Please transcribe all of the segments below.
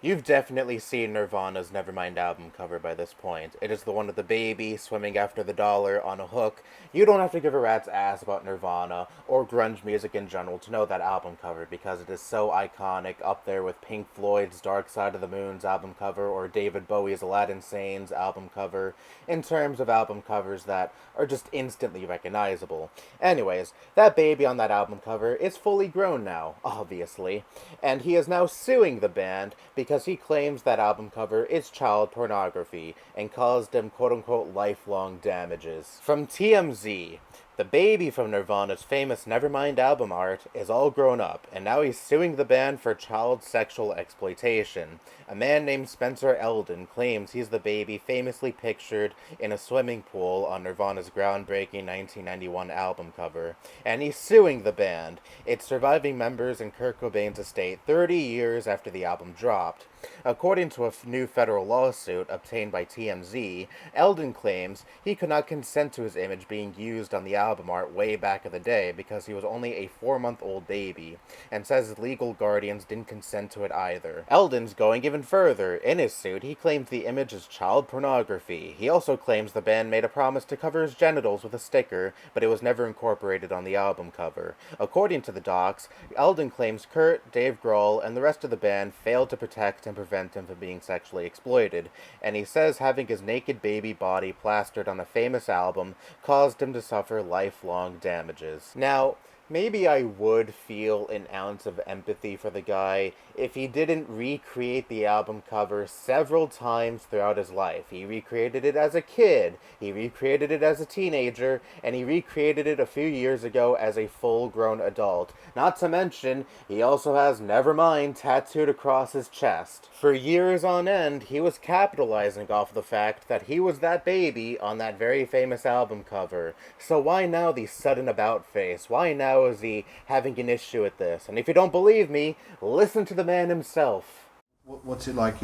You've definitely seen Nirvana's Nevermind album cover by this point. It is the one with the baby swimming after the dollar on a hook. You don't have to give a rat's ass about Nirvana or grunge music in general to know that album cover because it is so iconic, up there with Pink Floyd's Dark Side of the Moon's album cover or David Bowie's Aladdin Sane's album cover, in terms of album covers that are just instantly recognizable. Anyways, that baby on that album cover is fully grown now, obviously, and he is now suing the band because he claims that album cover is child pornography and caused him quote unquote lifelong damages. From TMZ, the baby from Nirvana's famous Nevermind album art is all grown up, and now he's suing the band for child sexual exploitation. A man named Spencer Eldon claims he's the baby famously pictured in a swimming pool on Nirvana's groundbreaking 1991 album cover, and he's suing the band, its surviving members, and Kurt Cobain's estate 30 years after the album dropped. According to a new federal lawsuit obtained by TMZ, Eldon claims he could not consent to his image being used on the album art way back in the day because he was only a 4-month-old baby, and says his legal guardians didn't consent to it either. Eldon's going even further. In his suit, he claims the image is child pornography. He also claims the band made a promise to cover his genitals with a sticker, but it was never incorporated on the album cover. According to the docs, Eldon claims Kurt, Dave Grohl, and the rest of the band failed to protect and prevent him from being sexually exploited, and he says having his naked baby body plastered on a famous album caused him to suffer lifelong damages. Now, maybe I would feel an ounce of empathy for the guy if he didn't recreate the album cover several times throughout his life. He recreated it as a kid, he recreated it as a teenager, and he recreated it a few years ago as a full-grown adult. Not to mention, he also has Nevermind tattooed across his chest. For years on end, he was capitalizing off the fact that he was that baby on that very famous album cover. So why now the sudden about-face? Why now is he having an issue with this? And if you don't believe me, listen to the man himself. What's it like,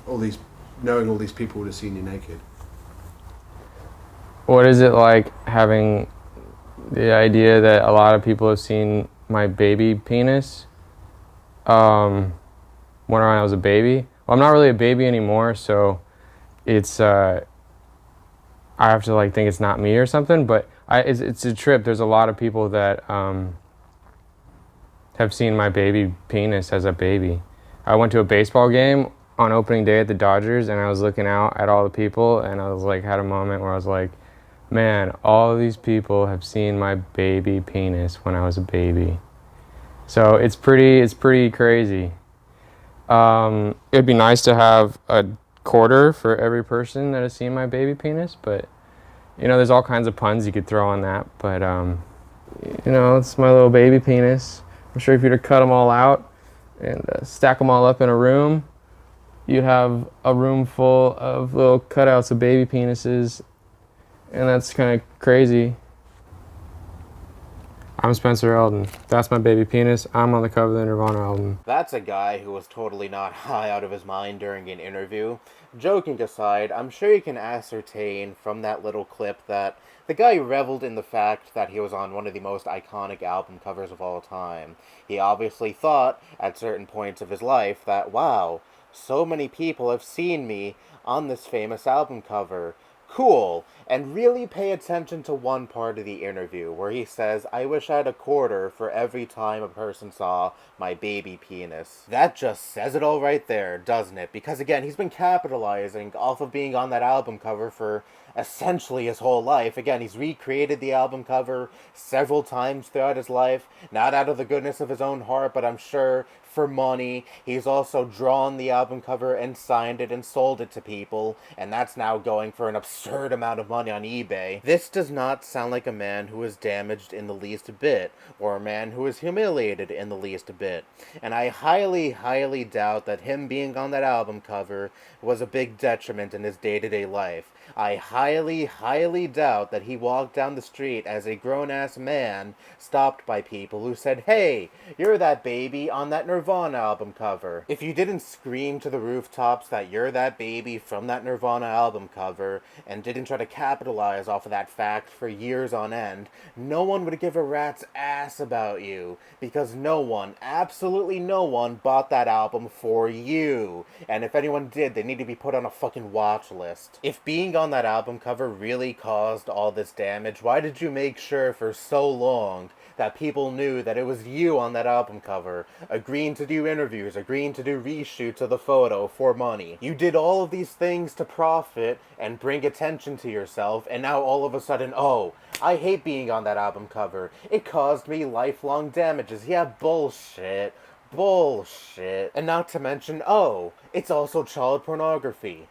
all these, knowing all these people would have seen you naked? What is it like having the idea that a lot of people have seen my baby penis when I was a baby? Well, I'm not really a baby anymore, so it's I have to think it's not me or something. But it's a trip. There's a lot of people that have seen my baby penis as a baby. I went to a baseball game on opening day at the Dodgers, and I was looking out at all the people, and I was had a moment where I was like, man, all of these people have seen my baby penis when I was a baby. So it's pretty crazy. It'd be nice to have a quarter for every person that has seen my baby penis, but there's all kinds of puns you could throw on that. But it's my little baby penis. I'm sure if you were to cut them all out and stack them all up in a room, you'd have a room full of little cutouts of baby penises, and that's kind of crazy. I'm Spencer Eldon. That's my baby penis. I'm on the cover of the Nirvana album. That's a guy who was totally not high out of his mind during an interview. Joking aside, I'm sure you can ascertain from that little clip that the guy reveled in the fact that he was on one of the most iconic album covers of all time. He obviously thought, at certain points of his life, that, wow, so many people have seen me on this famous album cover. Cool. And really pay attention to one part of the interview where he says, I wish I had a quarter for every time a person saw my baby penis. That just says it all right there, doesn't it? Because again, he's been capitalizing off of being on that album cover for essentially his whole life. Again, he's recreated the album cover several times throughout his life, not out of the goodness of his own heart, but I'm sure for money. He's also drawn the album cover and signed it and sold it to people, and that's now going for an absurd amount of money on eBay. This does not sound like a man who is damaged in the least bit, or a man who is humiliated in the least bit. And I highly, highly doubt that him being on that album cover was a big detriment in his day-to-day life. I highly, highly doubt that he walked down the street as a grown-ass man, stopped by people who said, hey, you're that baby on that Nirvana Nirvana album cover. If you didn't scream to the rooftops that you're that baby from that Nirvana album cover, and didn't try to capitalize off of that fact for years on end, no one would give a rat's ass about you, because no one, absolutely no one, bought that album for you. And if anyone did, they need to be put on a fucking watch list. If being on that album cover really caused all this damage, why did you make sure for so long that people knew that it was you on that album cover, agreeing to do interviews, agreeing to do reshoots of the photo for money? You did all of these things to profit and bring attention to yourself, and now all of a sudden, oh, I hate being on that album cover. It caused me lifelong damages. Yeah, bullshit. Bullshit. And not to mention, oh, it's also child pornography.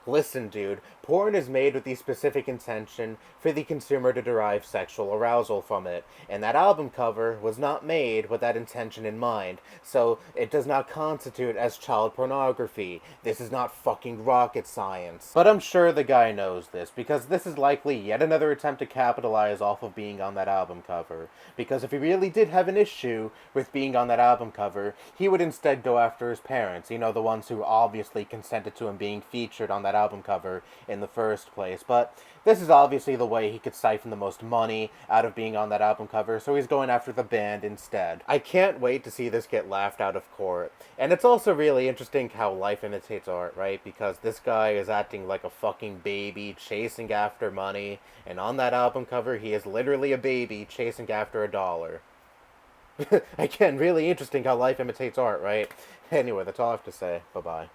Listen, dude, porn is made with the specific intention for the consumer to derive sexual arousal from it, and that album cover was not made with that intention in mind, so it does not constitute as child pornography. This is not fucking rocket science. But I'm sure the guy knows this, because this is likely yet another attempt to capitalize off of being on that album cover. Because if he really did have an issue with being on that album cover, he would instead go after his parents, you know, the ones who obviously consented to him being featured on that album cover in the first place. But this is obviously the way he could siphon the most money out of being on that album cover, so he's going after the band instead. I can't wait to see this get laughed out of court. And it's also really interesting how life imitates art, right? Because this guy is acting like a fucking baby chasing after money, and on that album cover he is literally a baby chasing after $1. Again, really interesting how life imitates art, right? Anyway, that's all I have to say. Bye-bye.